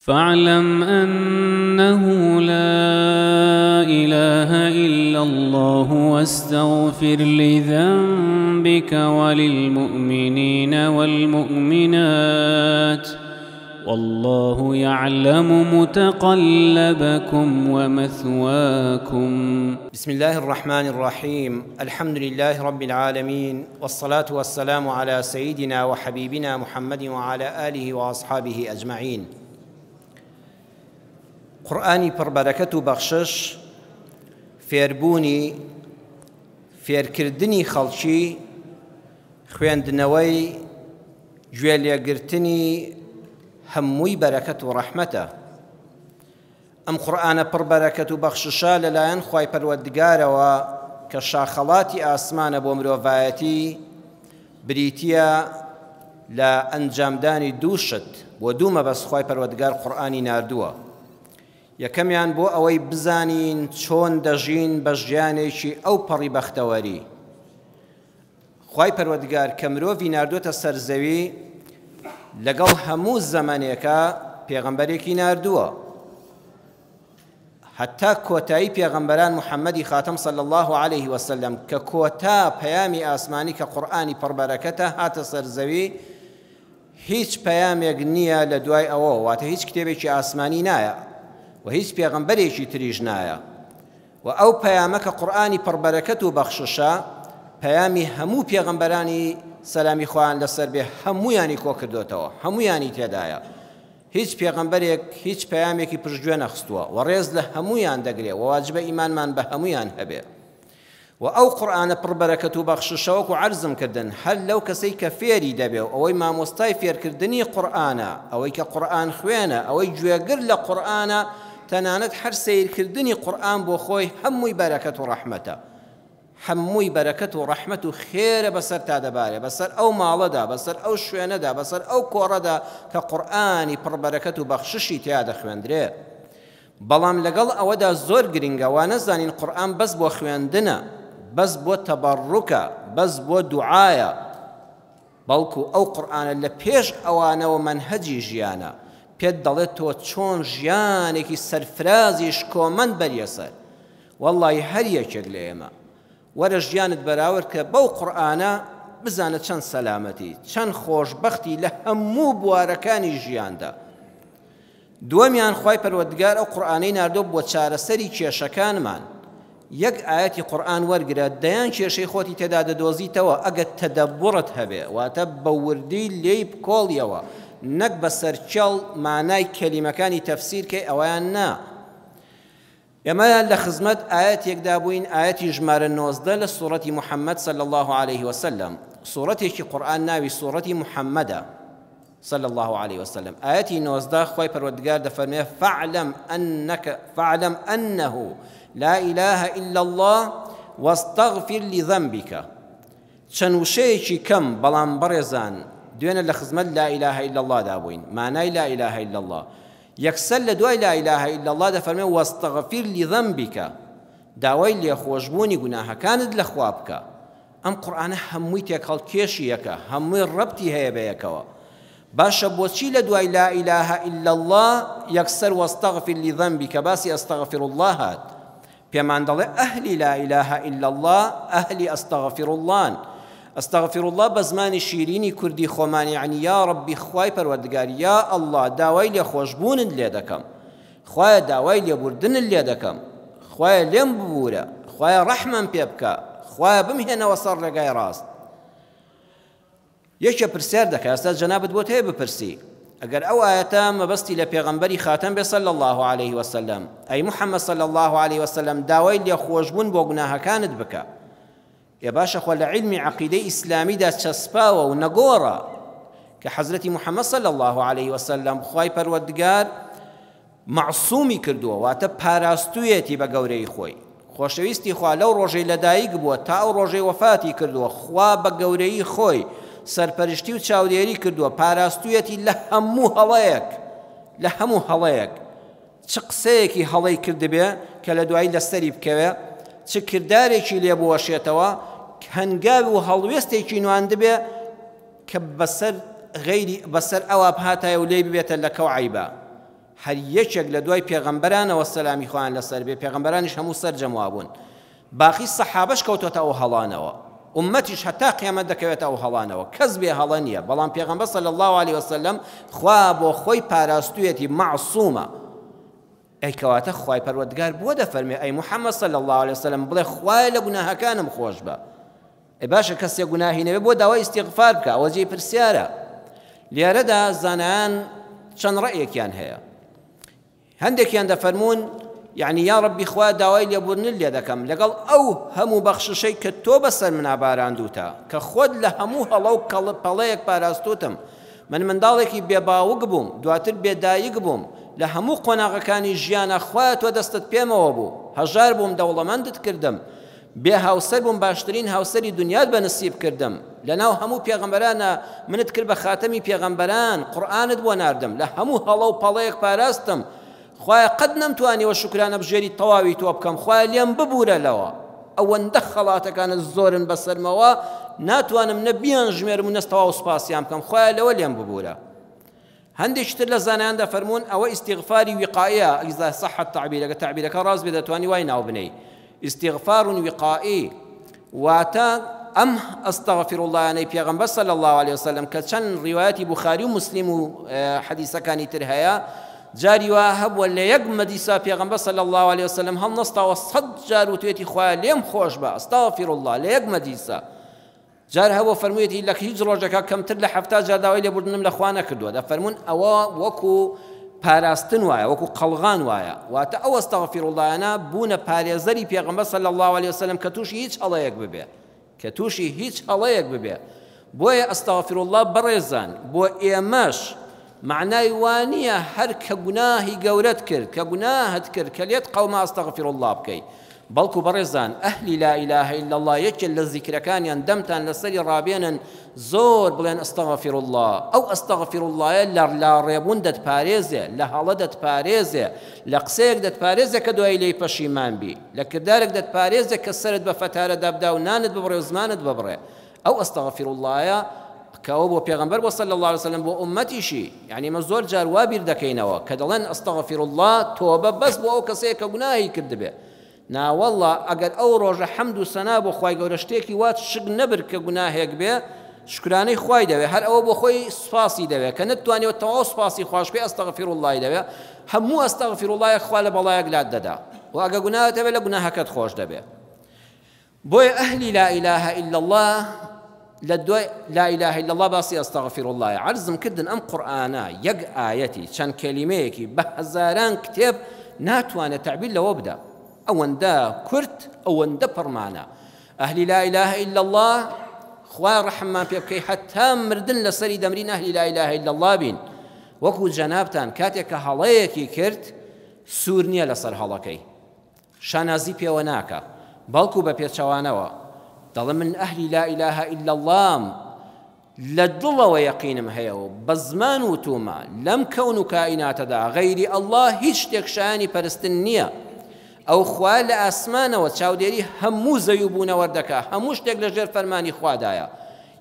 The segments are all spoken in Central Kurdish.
فاعلم أنه لا إله إلا الله واستغفر لذنبك وللمؤمنين والمؤمنات والله يعلم متقلبكم ومثواكم. بسم الله الرحمن الرحيم. الحمد لله رب العالمين، والصلاة والسلام على سيدنا وحبيبنا محمد وعلى آله وأصحابه أجمعين. قورآنی پڕبەرەکەت و بەخشش فێربوونی فێرکردنی خەڵکی، خوێندنەوەی گوێلێگرتنی هەمووی بەرەکەت و ڕەحمەتە. ئەم قورآنە پڕبەرەکەت و بەخششە لەلایەن خوای پەروەردگارەوە کە شاخەڵاتی ئاسمانە بۆ مرۆڤایەتی، بریتیە لە ئەنجامدانی دووشت بۆ دوو مەبەست خوای پەروەردگار قورآنی ناردووە. یەکەمیان بۆ ئەوەی بزانین چۆن دەژین بە ژیانێکی ئەو پەڕی بەختەوەری. خوای پەروەردگار کە مرۆڤی ناردووەتە سەر زەوی لەگەڵ هەموو زەمانێکە پێغەمبەرێکی ناردووە، حتا کۆتایی پێغەمبەران محەممەدی خاتەم صلی الله عليه وسلم کە کۆتا پەیامی ئاسمانی کە قورآنی پڕبەرەکەتە هاتە سەر زەوی، هیچ پەیامێک نییە لە دوای ئەوە، واتە هیچ کتێبێکی ئاسمانی نایە و هیچ پێغەمبەرێکی تریش نایە. و ئەو پەیامە کە قورآنی پڕبەرەکەت و بەخششە پەیامی هەموو پێغەمبەرانی سەلامی خوایان لەسەر بێ هەموویانی کۆ کردوتەوە، هەموویانی تێدایە. هیچ پێغەمبەرێک هیچ پەیامێکی پشتگوێ نەخستووە و ڕێز لە هەموویان دەگرێ و واجبە ئیمانمان بە هەموویان هەبێ. و ئەو قورآنە پڕبەرەکەت و بەخششەوەکو عەرزم کردن هەر لەو کەسەی کە فێری دەبێ و ئەوەی مامۆستای فێرکردنی قورآنە، ئەوەی کە قورآن خوێنە، ئەوەی گوێگر لە قورآنە، تەنانەت هەر سیرکردنی قورآن بۆ خۆی هەمووی بەرەکەت و ڕەحمەتە، هەمووی بەرەکەت و ڕەحمەت و خێرە بەسەر تا دەبارێ، بەسەر ئەو ماڵەدا، بەسەر ئەو شوێنەدا، بەسەر ئەو کۆڕەدا کە قورآنی پڕبەرەکەت و بەخششی تیا دەخوێندرێ. بەڵام لەگەڵ ئەوەدا زۆر گرنگە وا نەزانین قورآن بەس بۆ خوێندنە، بەس بۆ تەبەڕوکە، بەس بۆ دوعایە، بەڵکو ئەو قورآنە لە پێش ئەوانەوە مەنهەجی ژیانە، پێت دەڵێت تۆ چۆن ژیانێکی سەرفرازیش کۆمەند بەریەسەر. وەڵڵی هەر یەکێک لە ئێمە وەرە ژیانت بەراورد کە بەو قورآنە بزانە چەند سەلامەتی، چەند خۆشبەختی لە هەموو بوارەکانی ژیاندا. دووەمیان خوای پەروەردگار ئەو قورآنەی ناردووە بۆ چارەسەری کێشەکانمان. یەک ئاەتی قورآن وەرگرە دەیان کێشەی خۆتی تێدا دەدۆزیتەوە ئەگەر تەدەبوڕت هەبێ، واتە بە وردی لێی بکۆڵیەوە، نەک بە سەرچەڵ مانای کەلیمەکانی تەفسیر کەی ئەویان نا. ئێمە لە خزمەت ئاەتێکدا بووین، ئاەتی ژمارە 19 لە سوورەتی محەممەد صلی الله عليه وسلم. سوورەتێکی قورآن ناوی سوورەتی محەممەدە صلی الله عليه وسلم. ئاەتی 19 خوای پەروەردگار دەفەرمێ فاعلم أنه لا إله إلا الله واستغفر لذنبك. چەند وشەیەکی کەم بەڵام بەڕێزان دوێنە لە خزمەت لا إله إلا الله دابووین، مانای لا إله إلا الله. یەکسەر لە دوای لا إله إلا الله دەفەرمێ واستغفر لذنبك، داوای لێخۆشبوونی گوناهەکانت لەخوا بکە. ئەم قورآنە هەمووی تێکەڵ کێشی یەکە، هەمووی ڕەبتی هەیە بە یەکەوە. باشە بۆچی لە دوای لا إله إلا الله یەکسەر واستغفر لذنبك باسی ئەستەغفر الله هات؟ پێمان دەڵێ ئەهلی لا إله إلا الله، ئەهلی ئەستەغفر الله. ئەستەغفر الله بە زمانی شیرینی کوردی خۆمان یعنی یا ڕەبی خوای پەروەردگار، یا ئەڵڵا داوای لێخۆشبوونت لێ دەکەم، خوایە داوای لێبوردنت لێ دەکەم، خوایە لێم ببوورە، خوایە ڕەحمەم پێ بکە، خوایە بمهێنەوە سەر ڕێگای ڕاست. یەکێ پرسیار دەکە، ئێستا جەنابەت بۆت هەیە بپرسی ئەگەر ئەو ئاەتە مەبەستی لە پێغەمبەری خاتەم بێ صلی الله عليه وسلم، ئەی محەممەد صلی الله عليه وسلم داوای لێخۆشبوون بۆ گوناهەکانت بکە. یا باشە خۆ لە عیلمی عەقیدەی ئیسلامیدا چەسپاوە و نەگۆڕە کە حەزرەتی محەممەد صلی الله عليه وسلم خوای پەروەردگار معسوومی کردووە، واتە پاراستوویەتی بە گەورەی خۆی. خۆشەویستی خوا لەو ڕۆژەی لەدایک بووە تا ئەو ڕۆژەی وەفاتی کردووە، خوا بە گەورەی خۆی سەرپەرشتی و چاودێری کردووە، پاراستوویەتی لە هەموو هەڵەیەک، لە هەموو هەڵەیەک. چ قسەیەکی هەڵەی کردبێ کە لە دوایی لەسەری بکەوێ، چ کردارێکی لێ بوەشێتەوە هەنگاوی و هەڵوێستێکی نواندبێ کە بەسەر غەیری بەسەر ئەوە بهاتایە و لێ ببێتە لە کەو عیبە. هەر یەکێک لە دوای پێغەمبەرانەوە سەلامی خۆیان لەسەر بێ پێغەمبەرانیش هەموو سەرجەموا بوون باقی سەحابەش کەوتۆتە ئەو هەڵانەوە ئومەتیش هەتا قیامەت دەکەوێتە ئەو هەڵانەوە کەس بێ هەڵە نییە بەڵام پێغەمبەر صلی الله علیه وسلم خوا بۆ خۆی پاراستوویەتی معسوومە ئەی کەواتە خوای پەروەردگار بۆ دەفەرمێ ئەی محەممەد صلی الله علیه وسلم بڵێ خوای لە گوناهەکانم خۆش بە ئەی باشە کەسێک گوناهی نەبێ بۆ داوای ئیستیغفار بکە ئەوە جێی پرسیارە لێرەدا زانایان چەند ڕەیەکیان هەیە هەندێکیان دەفەرمون يعني يا ربي خوا داوای لێبوورنت لێ دەکەم لەگەڵ ئەو هەموو بەخششەی کە تۆ بەسەر منا باراندوتە کە خۆت لە هەموو هەڵە و پەڵەیەک پاراستوتم من منداڵێکی بێباوک بووم دواتر بێدایک بووم لە هەموو قۆناغەکانی ژیانە خوا تۆ دەستت پێمەوە بوو هەژار بووم دەوڵەمەندت کردم بێ هاوسەر بووم باشترین هاوسەری دنیات بەنسیب کردم لەناو هەموو پێغەمبەرانە منت کرد بە خاتەمی پێغەمبەران قورئانت بۆ ناردم لە هەموو هەڵە و پەڵەیەک پاراستم خوای قەت نەمتوانیوە شکرانە بژێری تەواوی تۆ بکەم خوای لێم ببوورە لەوە ئەوەندە خەڵاتەکانت زۆرن بەسەرمەوە ناتوانم نە بیانژمێرم و نە تەواو سوپاسیان بکەم خوای لەوە لێم ببوورە هەندێکتر لە زانایان دەفەرمون ئەوە ئیستیغفاری وقائیە ئیزا صح التعبیر ئەگە تعبیرەکە ڕاست بێ دەتوانی وای ناو بنەی استغفار وقائي واتا استغفر الله يعني پیغمبر صلى الله عليه وسلم كچن روايات بخاري ومسلم حديث كان ترهيا جاري وهب ولا يجمد سا پیغمبر صلى الله عليه وسلم هم نستا وصد جار تويتي خواليم خوش با استغفر الله لا يجمد سا جار هو فرميتي لك هجرجك كم تل حفتا جار داوي لبردنم لاخوانا كدو دا فرمون اوا وكو پاراستن وایە وەکو قەڵغان وایە واتە ئەو ئەستەغفیر اللهانە بوونە پارێزەری پێغەمبەر صلی الله عليه وسلم کە تووشی هیچ هەڵەیەک ببێ بۆیە ئەستەغفیر الله بەڕێزان بۆ ئێمەش معنای وانییە هەر کە گوناهی گەورەت کرد کە گوناهت کرد کە لێت قەومە ئەستەغفیر الله بکەیت بەڵکو بەڕێزان ئەهلی لا إله إلا الله یەکێک لە زیکرەکانیان دەمتان لەسەری ڕابێنن زۆر بڵێن ئەستەغفیر الله ئەو ئەستەغفیر اللهە لە ڕێبوون دەتپارێزێ لە هەڵە دەتپارێزێ لە قسەیەک دەتپارێزێ کە دوای لێی پەشیمان بی لە کردارێک دەتپارێزێ کە سەرت بە فەتارە دابدا و نانت ببڕێ و زمانت ببڕێ ئەو ئەستەغفیر اللهە کەەوە بۆ پێغەمبەر بۆ صلی الله عليه وسلم بۆ ئومەتیشی یعنی مە زۆر جار وا بیر دەکەینەوە کە دەڵێن ئەستەغفیر الله تۆبە بەس بۆ ئەو کەسەیە کە گوناهی کردبێ ناوەڵڵا ئەگەر ئەو ڕۆژە حەمد و سەنا بۆ خوای گەورە شتێکی وات شک نەبر کە گوناهێک بێ شکرانەی خوای دەوێ هەر ئەوە بۆ خۆی سوپاسی دەوێ کە نەتوانێت تەواو سوپاسی خوش پێ ئەستەغفیر الله دەوێ هەموو ئەستەغفیر الله خوا لە بەڵایەک لات دەدا و ئەگە گوناهت هەبێ لە گوناهەکەت خۆش دەبێ بۆیە ئەهلی لا إله إلا الله لدوي لا إله إلا الله باسی ئەستەغفیر الله عرضم کردن ئەم قورئانە یەک ئاەتی چەند کەلیمەیەکی بە هەزاران کتێب ناتوانێت تعبیر لەوە بدە ئەوەندە کورت ئەوەندە پڕمانە ئەهلی لا إله إلا الله خوای ڕەحممان پێ بکەی حتا مردن لەسەری دەمرین ئەهلی لا إله إلا الله بین وەکو جەنابتان کاتێک کە هەڵەیەکی کرد سوور نییە لەسەر هەڵەکەی شانازی پێوە ناکە بەڵکو بە پێچەوانەوە دەڵێ من ئەهلی لا إله إلا الله لە دڵەوە یەقینم هەیەەوە بە زمان و تومە لەم کەون و کائیناتەدا غەیری الله هیچ شتێک شایانی پەرستن نییە ئەو خوا لە ئاسمانەوە چاودێری هەموو زەوی بوونەوە دەکا هەموو شتێک لە ژێر فەرمانی خوادایە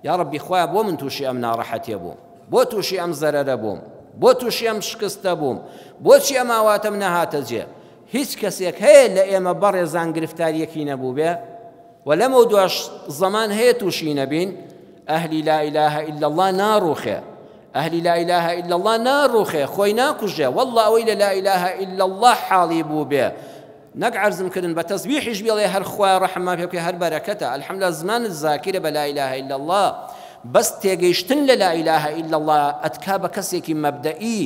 یا ڕەبی خوایە بۆ من تووشی ئەم ناڕەحەتیە بووم بۆ تووشی ئەم زەرەرە بووم بۆ تووشی ئەم شکستە بووم بۆچی ئەم ئاواتەم نەهاتە جێ هیچ کەسێک هەیە لە ئێمە بەڕێزان گرفتاریەکی نەبوو بێ و لەمە دوای زەمان هەیە تووشی نەبین ئەهلی لا إله إلا الله ناڕوخێ ئەهلی لا إله إلا الله ناڕوخێ خۆی ناکوژێ والله ئەوەی لە لا إله إلا الله حاڵی بوو بێ نەک عەرزم کردن بە تەسبیحیش بێڵێ هەر خوای ڕەحممان پێ بکەی هەر بەرەکەتە الحەمدولله زمانت زاکرە بە لا إله إلا الله بەس تێگەیشتن لە لا إله إلا الله ئەتکا بە کەسێکی مەبدەئی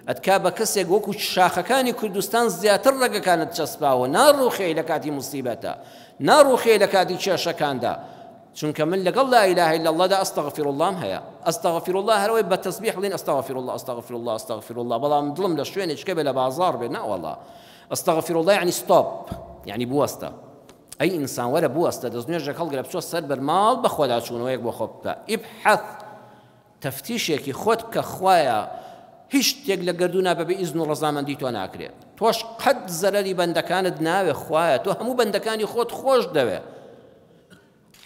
ئەتکا بە کەسێک وەکو شاخەکانی کوردستان زیاتر ڕێگەکانت چەسپاوە ناڕوخێ لە کاتی موسیبەتە ناڕوخێ لە کاتی کێشەکاندا چونکە من لەگەڵ لا إله إلا الله دا ئەستەغفیر اللهم هەیە ئەستەغفیر الله هەروەی بە تەسبیح بڵێن ئەستەغفیر الله ئەستەغفیر الله ئەستەغفیر الله بەڵام دڵم لە شوێنێکە بێ لە بازاڕ بێ ناوەڵڵا ئەستەغفیر الله یعنی ستۆپ یعنی بوەستە ئەی ئینسان وەرە بوەستە دەستنوێژێک هەڵگرە بچۆ سەر بەرماڵ بە خۆدا چوونەوەیەک بۆ خۆ بکە ئیبحەث تەفتیشێکی خۆت بکە خوایە هیچ شتێک لە گەردوونا بەبێ ئیزن و ڕەزامەندی تۆ ناکرێت تۆش قەت زەرەری بەندەکانت ناوێ خوایە تۆ هەموو بەندەکانی خۆت خۆش دەوێ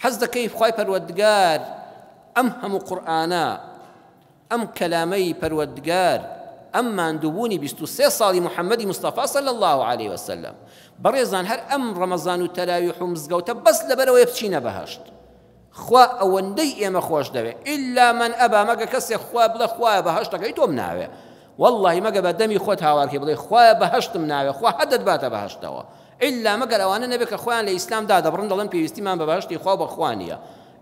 حەز دەکەی خوای پەروەردگار ئەم هەموو قورئانە ئەم کەلامەی پەروەردگار ئەم ماندووبوونی 23 ساڵی محەممەدی مستەفا صلی الله عليه وسلم بەڕێزان هەر ئەم ڕەمەزان و تەراویح و مزگەوتە بەس لەبەرەوەی بچینە بەهەشت خوا ئەوەندەی ئێمە خۆش دەوێت ئیلا من ئەبا مەگە کەسێک خوا بڵێ خوایە بەهەشتەکەی تۆم ناوێ والله مەگە بە دەمی خۆت هاوارکێ بڵێ خوایە بەهەشتم ناوێ خوا هەدەت باتە بەهەشتەوە إلا مەگەر ئەوانە نەبێت کە خۆیان لە ئیسلام دادەبڕن دەڵێن پێویستیمان بە بەهەشتی خوا بە خوا نییە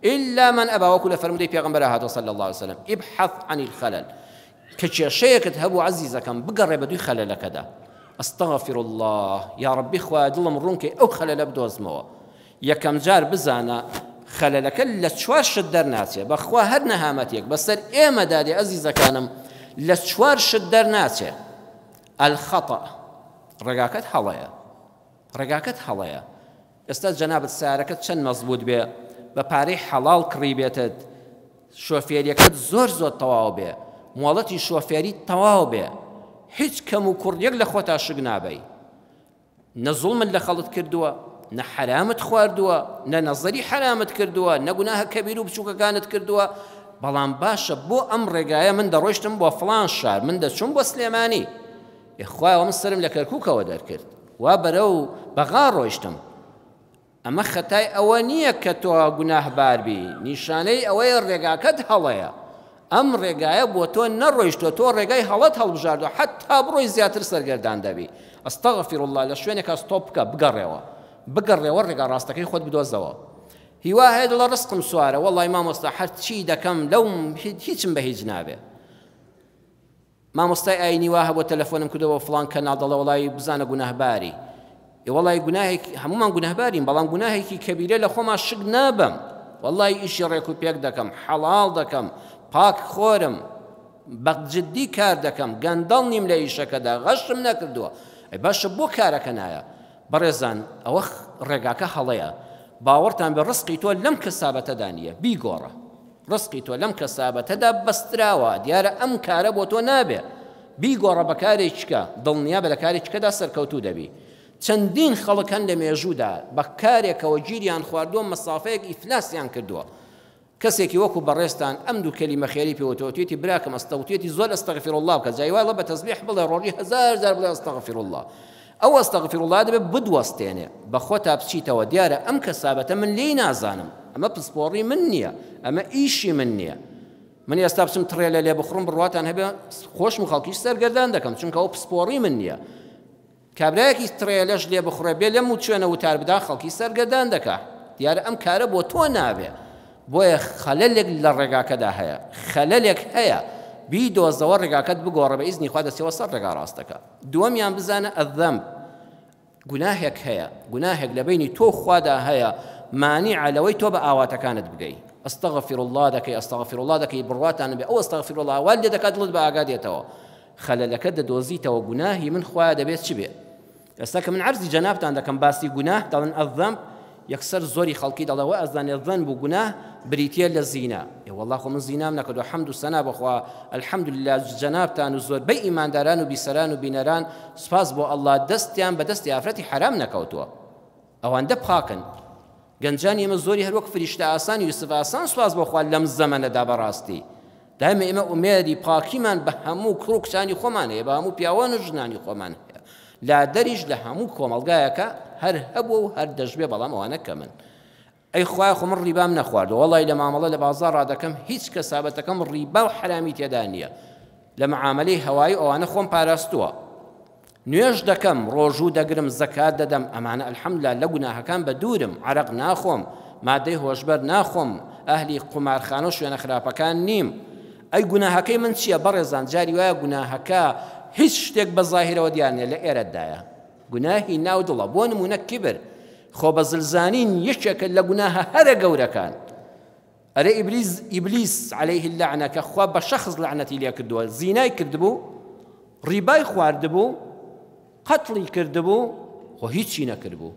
إلا من أبى وكل فرمودي بيغمبر هذا صلى الله عليه وسلم ابحث عن الخلل كشيء هبو عزيزكم بقرب بدو خلل كذا استغفر الله يا ربي خوا دلم رونك أو خلل بدوز موا يا كم جار بزانا خللك لشوار شدر ناسيا بخوا هر نهامتيك بس إيه مدادي عزيزة كانم لشوار شدر ناسيا الخطأ رقاكت حڵەیە ئێستا جەنابەت سیارەکەت چەند مەزبوط بێ بە پارەی حەڵاڵ کڕی بێتت شۆفێریەکەت زۆر تەواو بێ مۆڵەتی شۆفێری تەواو بێ هیچ کەم و کوڕیەک لە خۆتا شک نابەی نە زوڵمت لە خەڵت کردووە نە حرامت خواردووە نە نەزەری حرامت کردووە نە گوناهە کەبیر و بچووکەکانت کردووە بەڵام باشە بۆ ئەم ڕێگایە من دەڕۆیشتم بۆ فڵان شار من دەچووم بۆ سلێمانی خوایەوە من سرم لە کەرکووکەوە دەرکرد وا بەرەو بەغا ڕۆیشتم ئەمە خەتای ئەوە نییە کە تۆ گوناهبار بی نیشانەی ئەوەیە ڕێگاکەت هەڵەیە ئەم ڕێگایە بۆ تۆ نەڕۆیشتۆ تۆ ڕێگای هەڵەت هەڵبژاردووە حتا بڕۆی زیاتر سەرگەردان دەبی ئەستەغفر الله لە شوێنێکە ستۆپ بکە بگەڕێەوە ڕێگا ڕاستەکەی خۆت بدۆزەوە هیوا هەیە دڵە ڕستقم سوارە وەڵڵی مامۆستا هەر چی دەکەم لەوم هیچم بە هیچ نابێ مامۆستای ئاینی وا هەبوو تەلەفۆنم کردەوە فڵان کەناڵ دەڵێ وەڵی بزانە گوناهباری وەڵی گوناهێک هەمومان گوناهبارین بەڵام گوناهێکی کەبیرە لە خۆمان شک نابم وەڵی ئیشی ڕێک و پێک دەکەم حەڵاڵ دەکەم پاک خۆرم بەجددی کار دەکەم گەندەڵ نیم لە ئیشەکەدا غەشم نەکردووە باشە بۆ کارەکە نایە بەڕێزان ئەوە ڕێگاکە هەڵەیە باوەڕتان بە ڕزقی تۆ لەم کەسابەتەدا نییە بیگۆڕە ڕزقی تۆ لەم کەسابەتەدا بەستراوە دیارە ئەم کارە بۆ تۆ نابێ بیگۆڕە بە کارێککە دڵنیا بە لە کارێککەدا سەرکەوتوو دەبی چەندین خەڵک هەن لە مێژوودا بە کارێکەوە گیریان خواردووە مەسافەیەک ئیفلاسیان کردووە کەسێکی وەکو بەڕێستان ئەم دوو کەلیمە خێری پێوتوێتی براکەم ئەستەوتێتی زۆر ئەستەغفر الله بکە جای وایڵە بە تەسبیح بڵێ ڕۆژی هەزار جار بڵێ ئەستەغفر الله ئەو ئەستەغفر الله دەبێت بدوەستێنێ بە خۆتا بچیتەوە دیارە ئەم کەسابەتە من لێی نازانم ئەمە پسپۆڕی من نییە ئەمە ئیشی من نییە من ئێستا بچم تڕێلە لێ بخڕم بڕواتان هەبێ خۆشم خەڵکیش سەرگەردان دەکەم چونکە ئەو پسپۆڕی من نییە کابرایەکی تڕێلەش لێ بخڕێ بێ لەم و چێنە وتار بدا خەڵکی سەرگەردان دەکات دیارە ئەم کارە بۆ تۆ نابێ بۆیە خەلەلێک لە ڕێگاکەدا هەیە خەلەلێک هەیە بیدۆزەوە ڕێگاکەت بگۆڕە بە ئیزنی خوا دەستەوە سەر ڕێگا ڕاستەکە دووەمیان بزانە ئەذەم گوناهێک هەیە گوناهێک لە بینی تۆ خوادا هەیە مانیعە لەوەی تۆ بە ئاواتەکانت بگەی ئەستەغفر الله دەکەی ئەستەغفر الله دەکەی بڕواتان بێ ئەو ئەستەغفر الله وا لێ دەکات دڵت بە ئاگا دێتەوە خەلەلەکە دەدۆزیتەوە گوناهی من خوا دەبێت چ بێ ئێستا کە من عەرزی جەنابتان دەکەم باسی گوناه دەڵێن ئەذەم یەکسەر زۆری خەڵکی دەڵێەوە ئەزانێ ذەنب و گوناه بریتە لە زینا وەڵڵا خۆ من زینام نەکردووە حەمد و سەنا بەخوا الحەمدولله جەنابتان و زۆربەی ئیمانداران و بیسەران و بینەران سپاس بۆ ئەڵڵا دەستیان بە دەستی ئافرەتی حرام نەکەوتووە ئەوەندە پاکن گەنجان ئێمە زۆری هەر وەک فریشتە ئاسان یوسف ئاسان سپاس بۆخوا لەم زەمەنەدا بەڕاستی دایمە ئێمە ئومێدی پاکیمان بە هەموو کوڕ و کچانی خۆمان هەیە بە هەموو پیاوان و ژنانی خۆمان هەیە لا دەریش لە هەموو کۆمەڵگایەکە هەر هەبوو و هەر دەژبێ بەڵام ئەوانە کە من ئەی خوای خۆ من ڕیبام نەخواردەوە وەڵی لە مامەڵە لە بازاڕ ڕادەکەم هیچ کەسابەتەکەم ڕیبا و حرامی تێدا نییە لە معاملەی هەوایی ئەوانە خۆم پاراستووە نوێژ دەکەم ڕۆژوو دەگرم زەکات دەدەم ئەمانە الحەمدولله لە گوناهەکان بە دوورم عەرەق ناخۆم مادەی هۆشبەر ناخۆم ئەهلی قومارخانە و شوێنە خراپەکان نیم ئەی گوناهەکەی من چییە بەڕێزان جاری وایە گوناهەکە هیچ شتێک بە زاهیرەوە دیارنێ لە ئێرەدایە گوناهی ناو دڵە بۆ نمونە کیبر خۆ بە زلزانین یەکێکە لە گوناهە هەرە گەورەکان ئەرە ئیبلیس عەلەیه اللعنە کە خوا بە شەخص لعنەتی لێ کردووە زینای کردبوو ڕیبای خواردبوو قەتڵی کردبوو خۆ هیچی نەکردبوو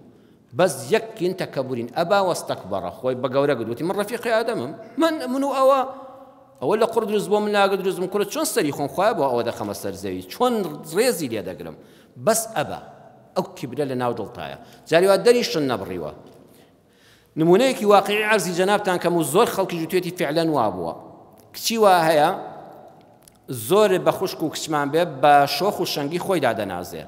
بەس یەکین تەکەبورین ئەبا وەستەکبەڕە خۆی بە گەورە گرت من ڕەفیقی ئادەمم من و ئەوە لە قوڕ دروست بۆ من لاگە دروست بم کوڕە چۆن سەری خۆم خوایە بۆ ئەوە دەخەمە سەر زەوی چۆن ڕێزی لێ دەگرم بەس ئەبا ئەو کیبرە لە ناو دڵتایە جاری وا دەریشن نەبڕیوە نمونەیەکی واقعی عەرزی جەنابتان کەم و زۆر خەڵکی جوتێتی فعلەن وا بووە کچی وا هەیە زۆر بە خوشک و کچمان بێ بە شۆخ و شەنگی خۆی دادەنازێ.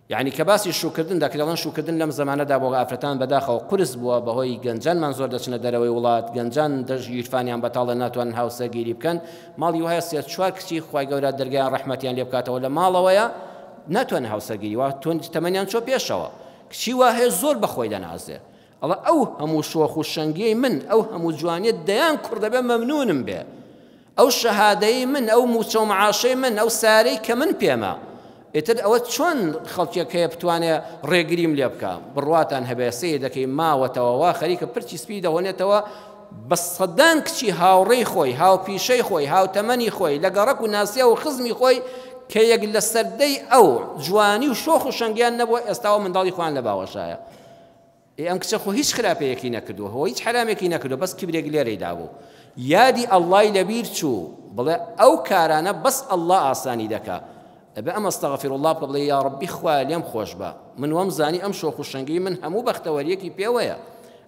یعنی کە باسی شوکردن دەکرێڵەن شوکردن لەم زەمانەدا بۆ ئافرەتان بەداخەوە قورس بووە بەهۆی گەنجانمان زۆر دەچنە دەرەوەی وڵات، گەنجان دەژگیرفانیان بەتاڵە ناتوانن هاوسەرگیری بکەن، ماڵی وایە سێ چوار کچی خوای گەورە دەرگایان ڕەحمەتیان لێ بکاتەوە لە ماڵەوەیە ناتوانن هاوسەرگیری وا تەمەنیان چۆ پێشەوە، کچی وا هەیە زۆر بەخۆی دەنازێ، ئەڵە ئەو هەموو شۆخ و شەنگیەی من ئەو هەموو جوانیت دەیان کوڕ دەبێ مەمنونم بێ، ئەو شەهادەی من ئەو موچە و معاشەی من ئەو سارەی کە من پێمە ئێتر ئەوە چۆن خەڵکێکەیە بتوانێت ڕێگریم لێ بکە بڕواتان هەبێ سێ دەکەی ماوەتەوە وا خەریکە پرچی سپی دەهۆنێتەوە بە سەدان کچی هاوڕێی خۆی هاوپیشەی خۆی هاوتەمەنی خۆی لە گەڕەک و ناسیە و خزمی خۆی کە یەک لە سەردەی ئەو جوانی و شۆخ و شەنگیان نەبووە ئێستاوە منداڵی خۆیان لە باوەشایە. ئەم کچە خۆ هیچ خراپەیەکی نەکردووە، هۆ هیچ حرامێکی نەکردووە، بەس کبرێک لێرەیدا بوو، یادی ئەڵڵای لەبیر چوو بڵێ ئەو کارانە بەس ئەڵڵا ئاسانی دەکا. ئەبێ ئەمە ئەستەغفر الله بکە بڵێ یا ڕەبی خوا لێم خۆش بە، من وەم زانی ئەم شۆخ و شەنگی من هەموو بەختەوەریەکی پێوەیە،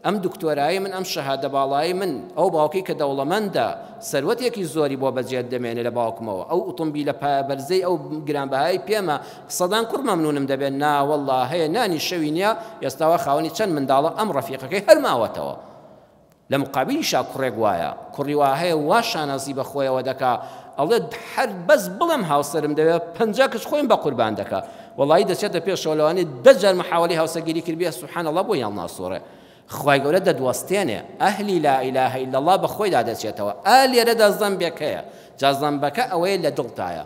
ئەم دکتۆرایی من ئەم شەهادە باڵایی من ئەو باوکەی کە دەوڵەمەندە سەروەتێکی زۆری بۆ بەجێت دەمێنێ لە باوکمەوە، ئەو ئۆتۆمبیلە پایەبەرزەی ئەو گرانبەهای پێمە سەدان کوڕ مەمنونم دەبێت نا وەڵڵا هەیە نانی شەوی نییە ئێستاوە خاوەنی چەند منداڵە ئەم ڕەفیقەکەی هەر ماوەتەوە لە مقابلیشا کوڕێک وایە کوڕی وا هەیە وا شانەزی بە خۆیەوە دەکا ئەڵێ هەر بەس بڵم هاوسەرم دەوێت 50 کەس خۆیم بە قوربان دەکا وەڵی دەچێتە پێشەوە لەوانێ 10 جار محاوەڵی هاوسەرگیری کردبێ سوبحان الله بۆ یان ناسوورێ خوای گەورە دەدوەستێنێ ئەهلی لا ئیلاهە ئیلا الله بە خۆیدا دەچێتەوە لێرەدا زەمبێکەیە جا زەمبەکە ئەوەیە لە دڵتایە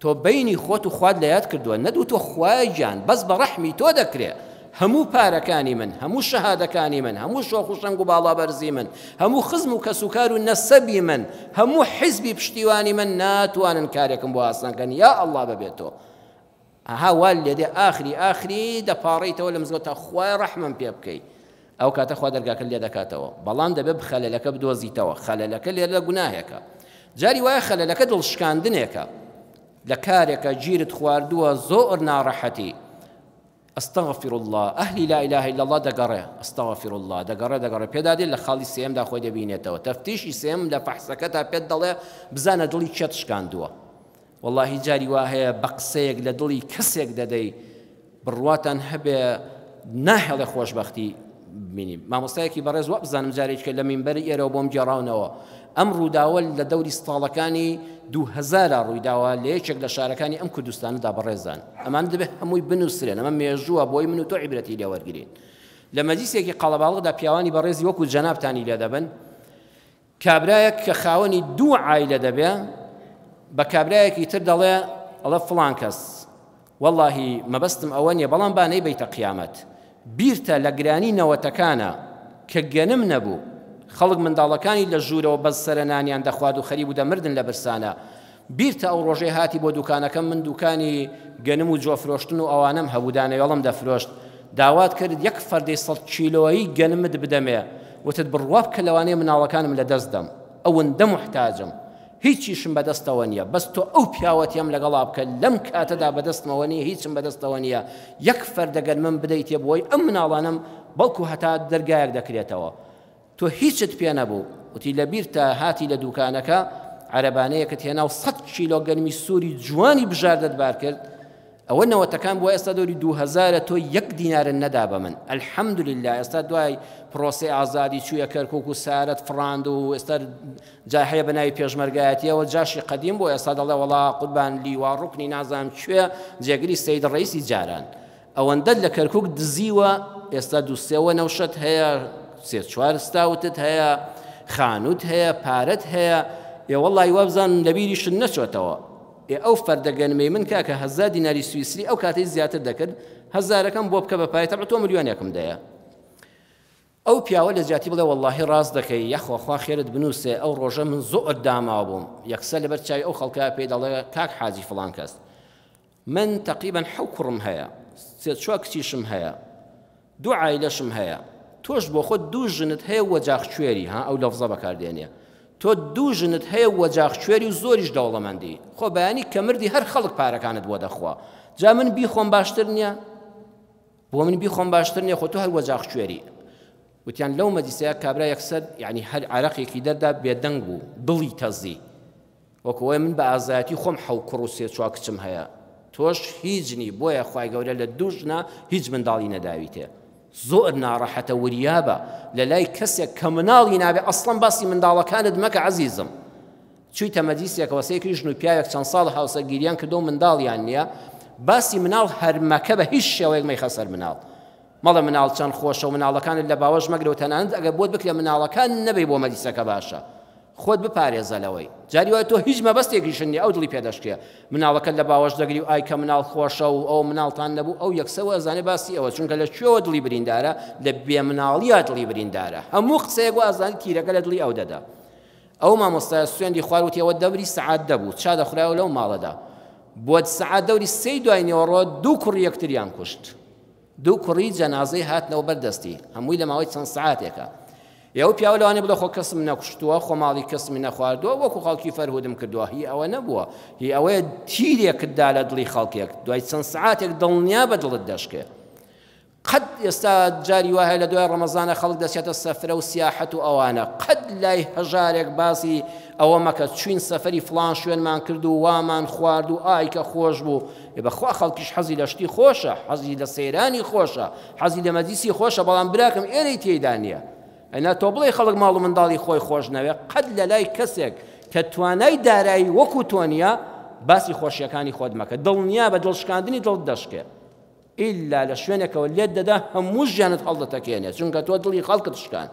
تۆ بینی خۆت و خوات لە یاد کردووە نەدوو تۆ خوای گیان بەس بە ڕەحمی تۆ دەکرێ هەموو پارەکانی من هەموو شەهادەکانی من هەموو شۆخ و شەنگ و باڵابەرزی من هەموو خزم و کەسوکار و نەسەبی من هەموو حیزبی پشتیوانی من ناتوانن کارێکم بۆ ئاسانکەن یا ئەڵڵا بەبێتەوە ئەها وا لێدێ ئاخری دەپاڕیتەوە لە مزگەوت تا خوای ڕەحمم پێ بکەی ئەو کاتە خوا دەرگاکە لێ دەکاتەوە بەڵام دەبێت خەلەلەکە بدۆزیتەوە خەلەلەکە لێرە گوناهێکە جاری وایە خەلەلەکە دڵشکاندنێکە لە کارێکە گیرت خواردووە زۆر ناڕەحەتی ئەستەغفر الله ئەهلی لا ئیلاهە ئیلا الله دەگەڕێ ئەستەغفر الله دەگەڕێ پێدادێت لە خاڵی سێمدا خۆی دەبینێتەوە تەفتیشی سێم لە فەحسەکە تا پێت دەڵێ بزانە دڵی چێت شکاندووە واللهی جاری وا هەیە بە قسەیەک لە دڵی کەسێک دەدەی بڕواتان هەبێ ناهێڵێ خۆشبەختی بینی مامۆستایەکی بەڕێز وە بزانم جارێک کە لە مینبەری ئێرەوە بۆم گێڕاونەوە ئەم ڕووداوە لە دەوری ساڵەکانی 2000 ڕوویداوە لە یەکێک لە شارەکانی ئەم کوردستانەدا بەڕێزان ئەمان دەبێت هەمووی بنووسرێن ئەمە مێژووە بۆی من و تۆ عیبرەتی لێ وەرگرین لە مەجلیسێکی قەڵەباڵغدا پیاوانی بەڕێزی وەکو جەنابتانی لێ دەبن کابرایەک کە خاوەنی 2 عایلە دەبێ بە کابرایەکی تر دەڵێ ئەڵە فڵان کەس وەڵڵاهی مەبەستم ئەوە نییە بەڵام با نەیبەیتە قیامەت بیرتە لە گرانی نەوەتەکانە کە گەنم نەبوو خەڵک منداڵەکانی لە ژوورەوە بەس سەرەنانیان دەخوارد و خەریب و دەمردن لە برسانە بیرتە ئەو ڕۆژەی هاتی بۆ دوکانەکەم من دوکانی گەنم و جۆفرۆشتن و ئەوانم هەبوودانەوەڵم دەفرۆشت داوات کرد یەک فەردەی 100 کیلۆیی گەنمت بدەمێ وتت بڕوا بکە لەوانەیە مناڵەکانم لە دەست دەم ئەوەندە محتاجم هیچیشم بەدەستەوە نییە بەس تۆ ئەو پیاوەتیم لەگەڵا بکە لەم کاتەدا بەدەستمەوە نییە هیچم بەدەستەوە نییە یەک فەردەگەر من بدەیتێ بۆی ئەم مناڵانم بەڵکو هەتا دەرگایەک دەکرێتەوە تۆ هیچت پێ نەبوو وتی لەبیر تا هاتی لە دوکانەکە عەرەبانەیەکت هێنا و 100 کیلۆ گەنمی سووری جوانی بژاردت بار کرد ئەوە نەوەتەکان بۆ ئێستا دەوری 2000 تۆ 1 دینارن نەدا بە من الحەمدولله ئێستا دوای پرۆسەی ئازادی چوویە کەرکووک و سارەت فڕاند و ئێستا جا هەیە بە ناوی پێشمەرگایەتیەوە جاشی قەدیم بۆ ئێستا دەڵێ وەڵا قوربان لیوا ڕوکنی نازانم کوێ جێگری سەید ڕەیسی جاران ئەوەندە لە کەرکووک دزیوە ئێستا 2-3 نەوشەت هەیە 3-4 ستاوتت هەیە خانوت هەیە پارەت هەیە وەڵڵی وابزان لەبیریشن نەچۆتەوە ئەو فەردەگەنمەی من کاکە 1000 دیناری سویسری ئەو کاتەی زیاتر دەکرد 1000ەکەم بۆ بکە بە پای تەبع تۆ ملیۆنێکم دەیە ئەو پیاوە لە جاتی بڵێ وەڵڵاهی ڕاست دەکەی یەخواخوا خێرت بنووسێ ئەو ڕۆژە من زۆر داماوە بووم یەکسەر لەبەر چاوی ئەو خەڵکە پێی دەڵێ کاک حاجی فڵان کەس من تقریبا 7 کوڕم هەیە 3-4 کچیشم هەیە 2 عایلەشم هەیە تۆش بۆ خۆت 2 ژنت هەیە وەجاخ کوێری ها ئەو لەفزە بەکاردێنێ تۆ 2 ژنت هەیە وەجاخ کوێری و زۆریش دەوڵەمەندی خۆ بەیانی کە مردی هەر خەڵک پارەکانت بۆ دەخوا جا من بیخۆم باشتر نییە بۆ من بیخۆم باشتر نییە خۆ تۆ هەر وەجاخ کوێری وتیان لەو مەجلیسەیە کابرا یەکسەر یعنی هەر عەرەقێکی دەردا بێدەنگ بوو دڵی تەزی وەکوەوەی من بە ئازایەتی خۆم حەو کوڕ و سێ چوار کچم هەیە تۆش هیچنی بۆیە خوای گەورە لە دوژنە هیچ منداڵی نەداویتێ زۆر ناڕەحەتە وریابە لە لای کەسێک کە مناڵی نابێ ئەسڵەن باسی منداڵەکانت مەکە عەزیزم چوویتە مەجلیسێک وەسەیەکی ژن و پیاوێک چەند ساڵ هاوسەرگیریان کردو و منداڵیان نییە باسی مناڵ هەرمەکە بە هیچ شێوەیەک مەیخە سەر مناڵ مەڵە مناڵ چەند خۆشە و مناڵەکانت لە باوەش مەگرەوە تەنانەت ئەگەر بۆت بکرێ مناڵەکان نەبێ بۆ مەجلیسەکە باشە خۆت بپارێزە لەوەی جاری وایە تۆ هیچ مەبەستێکیشن نییە ئەو دڵی پێدەشکێ مناڵەکەت لە باوەش دەگری و ئای کە مناڵ خۆشە و ئەو مناڵتان نەبوو ئەو یەکسەوە ئەزانێ باسی ئەوە چونکە لە کوێوە دڵی بریندارە لە بێمناڵیە دڵی بریندارە هەموو قسەیەک و ئازانی تیرەکە لە دڵی ئەو دەدا ئەو مامۆستای سوێندی خواروتیەوە دەوری سەعات دەبوو چا دەخورایەوە لەو ماڵەدا بۆ سەعات دەوری سەی دوای نێوەڕۆ دوو کوڕی یەکتریان کوشت دوو کوڕی جەنازەی هاتنەوە بەردەستی هەمووی لە ماوەی چەند سەعاتێکە ئێوە پیاوە لەوانێ بڵێ خۆ کەسم نەکوشتووە خۆ ماڵی کەسمی نەخواردووە وەکو خەڵکی فەرهودم کردووە هی ئەوە نەبووە هی ئەوەیە تیرێکتدا لە دڵی خەڵکێک دوای چەند سەعاتێک دڵنیا بە دڵت دەشکێ قەت ئێستا جاری وایە لە دوای ڕەمەزانە خەڵک دەچێتە سەفرە و سیاحەت و ئەوانە قەت لای هەژارێک باسی ئەوە مەکە چوین سەفەری فڵان شوێنمان کرد و وامان خوارد و ئای کە خۆش بوو بەخوا خەڵکیش حەزی لە شتی خۆشە حەزی لە سەیرانی خۆشە حەزی لە مەجلیسی خۆشە بەڵام براکەم ئێرەی تێیدا نییە ئەنا تۆ بڵێ خەڵک ماڵ و منداڵی خۆی خۆش نەوێ قەت لە لای کەسێک کە توانای دارایی وەکو تۆ نییە باسی خۆشیەکانی خۆت مەکە دڵنیا بە دڵشکاندنی دڵت دەشکێ ئیلا لە شوێنێکەوە لێت دەدا هەموو ژیانت هەڵدەتەکێنێت چونکە تۆ دڵی خەڵکت شکاند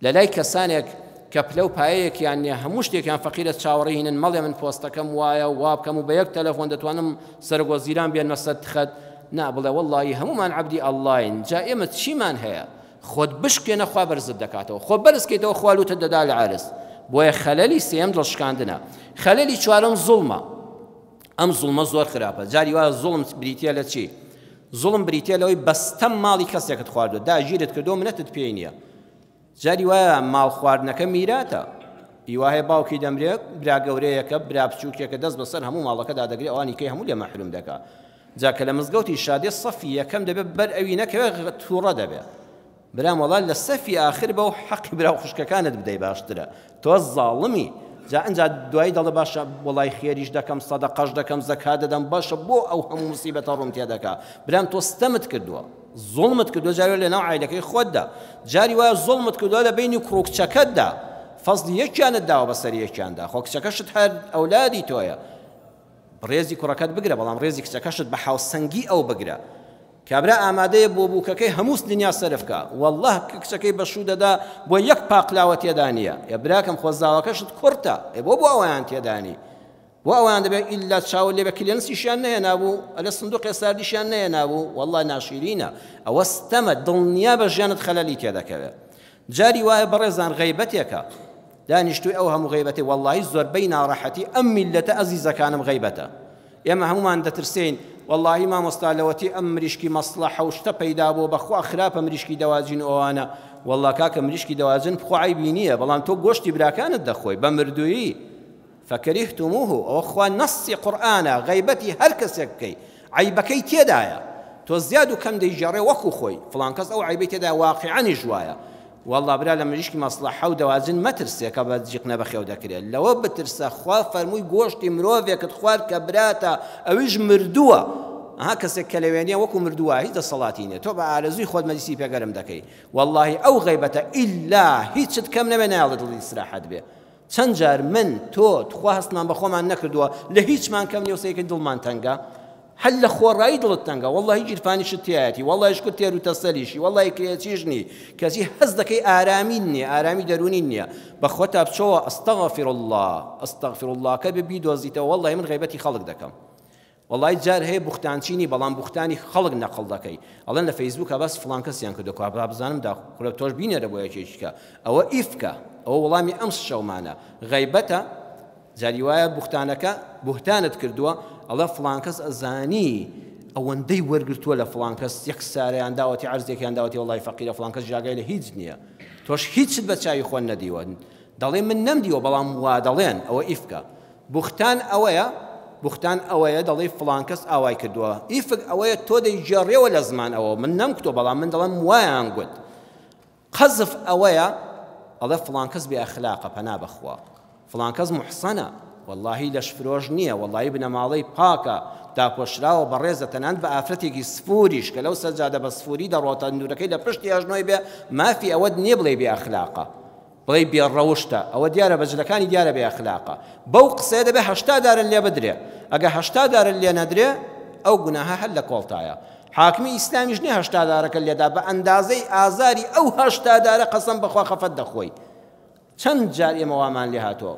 لە لای کەسانێک کە پلە و پایەیەکیان نییە هەموو شتێکیان فەقیرە چاوەڕێی هینن مەڵێ من پۆستەکەم وایە وا بکەم و بە یەک تەلەفۆن دەتوانم سەرگۆزیران بێنمە سەر تخەت نا بڵێ وەڵڵی هەمومان عەبدی ئەڵڵاین جا ئێمە چیمان هەیە خۆت بشکێنە خوا بەرزت دەکاتەوە خۆ بەرزکەیتەوە خوالوتە دەدا لە عارس بۆیە خەلەلی سێم دڵشکاندنە خەلەلی چوارەم زوڵمە ئەم زوڵمە زۆر خراپە جاری وایە زوڵم بریتە لە چی زوڵم بریتە لەوەی بەستەم ماڵی کەسێکت خواردووە داگیرت کردو منەتت پێی نییە جاری وایە ماڵ خواردنەکە میراتە هیوایە باوکی دەمرێت برا گەورەیەکە برا بچووکێکە دەست بەسەر هەموو ماڵەکەدا دەگرێت ئەوانی کەی هەموو لێ مەحروم دەکات جاکە لە مزگەوتی شادێ سەفی یەکەم دەبێت بەر ئەوی نەکەوێ تووڕە دەبێت برام وەڵا لە سەفی ئاخر بە و حەقی برا خوشکەکانت بدەی باشترە تۆ زاڵمی جا ئەنجا دوایی دەڵێ باشە وەڵای خێریش دەکەم سەدەقەش دەکەم زەکات دەدەم باشە بۆ ئەو هەموو موسیبەتە ڕوون تێ دەکا برام تۆ ستەمت کردووە زوڵمت کردووە جاری لە ناو عایلەکەی خۆتدا جاری وایە زوڵمت کردووە لە بینی کوڕ و کچەکەتدا فەزلی یەکیانت داوە بەسەر یەکیاندا خۆ کچەکەشت هەر ئەولادی تۆیە ڕێزی کوڕەکەت بگرە بەڵام ڕێزی کچەکەشت بە حاوسەنگی ئەو بگرە کابرا ئامادەیە بۆ بووکەکەی هەموو دنیا سەرفکە والله کچەکەی بەشوو دەدا بۆ یەک پاقلاوە تێدا نییە یا براکەم خۆزاوەکەشت کورتە بۆ ئەویان تێدانی بۆ ئەویان دەبێت ئیلا چاوە لێ بە کلێنسیشیان نەهێنابوو ئەلە سندوقێ ساردیشیان نەهێنابوو والله ناشیرینە ئەوە ستەمە دڵنیا بە ژیانت خەلەلی تێدەکەوێت جاری وایە بەڕێزان غەیبەتێکە دانیشتووی ئەو هەموو غەیبەتی وەڵڵاهی زۆربەی ناڕەحەتی ئەم میلەتە ئەزیزەکانم غەیبەتە ئێمە هەمومان دەترسین والله مامۆستا لەوەتی ئەم مریشکی مەسڵەحە و شتە پەیدا بوو بەخوا خراپە مریشکی دەواجین ئەوانە والله کاکە مریشکی دەواجن بخوا عیبی نییە بەڵام تۆ گۆشتی براکانت دەخۆی بە مردوویی فەکەریهتموه ئەوە خوا نەسی قورئانە غەیبەتی هەر کەسێک بکەی عیبەکەی تێدایە تۆ زیاد و کەم دەیژێڕێ وەکو خۆی فڵان کەس ئەو عیبەی تێدا واقعانی ژوایە والله برا لە مریشکی مەسڵەحە و دەواجن مەترسێ کە بە جیقنە بەخێو دەکرێت لەوە بترسە خوا فەرمووی گۆشتی مرۆڤێکت خوارد کە براتە ئەویش مردووە ها کەسێک کە لەوێنێ وەکو مردووە هیچ دەسەڵاتی نیە تۆ بە ئارەزووی خۆت مەجلیسی پێگەرم دەکەی والله ئەو غەیبەتە ئیلا هیچت کەم نەبێ نایڵێت دڵی ئیسراحەت بێ چەند جار من تۆ تخوا هەستمان بە خۆمان نەکردووە لە هیچمان کەم نیە و سەیەکە دڵمان تەنگە هەل لە خۆڕایی دڵت تەنگە والله گیرفانیشت تایەتی والله شکوت تێر و تەسەلیشی والله کرێتیژنی کەسی هەز دەکەی ئارامی نییە ئارامی دەرونی نییە بە خۆتا بچەوە ئەستەغفر الله کە ببی دۆزیتەوە والله من غیبەتی خەڵک دەکەم والله جار هەیە بوختانچینی بەڵام بوختانی خەڵک نەقڵ دەکەی ئەڵێن لە فەیسبووکە باس فڵان کەسیان کردو کا بزانم دا خولە تۆش بینێرە بۆ یەکێکیکە ئەوە ئیفکە ئەوە وەڵامی ئەم شەومانە غەیبەتە جاری وایە بوختانت کردووە ئەڵە فڵان کەس ئەزانی ئەوەندەی وەرگرتووە لە فڵان کەس یەک سارەیان داوەتی عەرزێکیان داوەتی وەڵڵی فەقیرە فڵان کەس جاگای لە هیچ نییە تۆش هیچت بە چاوی خۆن نەدیوە دەڵێ من نەمدیوە بەڵام وا دەڵێن ئەوە ئیفکە بوختان ئەوەیە دەڵێ فڵان کەس ئاوای کردووە ئیفک ئەوەیە تۆ دەیجێڕێەوە لە زمان ئەوە من نەمکتۆ بەڵام من دەڵێم وایان گوت قەزف ئەوەیە ئەڵێ فڵان کەس بێ ئەخلاقە پەنا بەخوا فڵان کەس محسەنە واللهی لەش فرۆژ نییە، وەڵی بنەماڵەی پاکە داپۆشراوە بە ڕێزە تەنانەت بە ئافرەتێکی سفوریش کە لەو سەجادە بە سفوری دەڕۆتە نورەکەی لە پشتی ئاژنۆی بێ مافی ئەوە نییە بڵێ بێ ئەخلاقە، بڵێ بێڕەوشتە، ئەوە دیارە بەجلەکانی دیارە بێ ئەخلاقە. بەو قسەیە دەبێ 80 دارن لێ بدرێ، ئەگە 80 دارن لێ نەدرێ ئەو گوناها هەر لە کۆڵتایە. حاکمی ئیسلامیش نییە 80 دارەکە لێدا بە ئەندازەی ئازاری ئەو 80 دارە قەسەم بەخوا خەفەت دەخۆی. چەند جار ئێمە وامان لێ هاتووە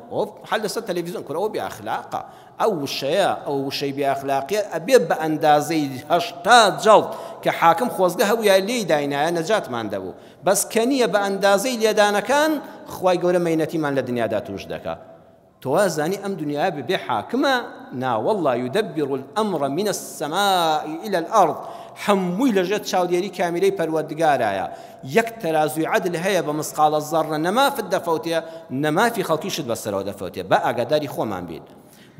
هەر لەسەر تەلەڤیزیۆن کورەوە بێ ئەخلاقە، ئەو وشەیە ئەو وشەی بێ ئەخلاقیە ئەبێ بە ئەندازەی 80 جەڵد کە حاکم خۆزگە هەوویە لێی داینایە نەجاتمان دەبوو، بەس کە نییە بە ئەندازەی لێدانەکان خوای گەورە مەینەتیمان لە دنیادا توش دەکا. تۆ زانی ئەم دنیا ببێ حاکمە؟ نا والله يدبر الأمر من السماء إلى الأرض، هەمووی لەژێر چاودێری کامیلەی پەروەردگارایە. یەک تەرازوی عەدل هەیە بە مسقالە زەڕە، نەمافت دەفەوتێ نەمافی خەڵکیشت بەسەرەوە دەفەوتێ. بە ئاگاداری خۆمان بین.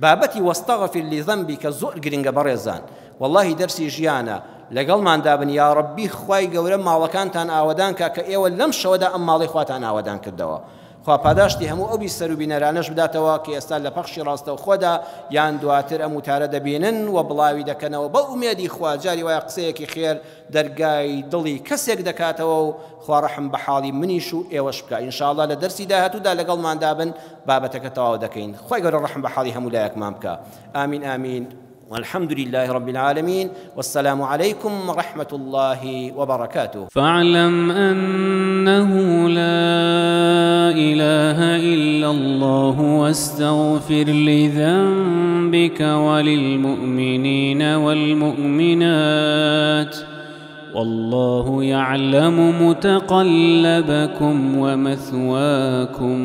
بابەتی وەستەغفر لذەنبیکە زۆر گرنگە بەڕێزان، واللهی دەرسی ژیانە. لەگەڵماندا بن یا ڕەبی خوای گەورە ماڵەکانتان ئاوەدان کە ئێوە لەم شەوەدا ئەم ماڵی خواتان ئاوەدان کردەوە. خوا پاداشتی هەموو ئەو بیسەر و بینەرانەش بداتەوە کە ئێستا لە پەخشی ڕاستەو خۆدا یان دواتر ئەم وتارە دەبینن و بڵاوی دەکەنەوە بە ئومێدی خوا جاری وایە قسەیەکی خێر دەرگای دڵی کەسێک دەکاتەوە و خوا ڕەحم بە حاڵی منیش و ئێوەش بکە. ئینشاءڵڵا لە دەرسی داهاتوودا لەگەڵماندا بن بابەتەکە تەواو دەکەین. خوای گەورە ڕەحم بە حاڵی هەموو لایەکمان بکە. آمین آمین. والحمد لله رب العالمين، والسلام عليكم ورحمة الله وبركاته. فاعلم أنه لا إله إلا الله واستغفر لذنبك وللمؤمنين والمؤمنات والله يعلم متقلبكم ومثواكم.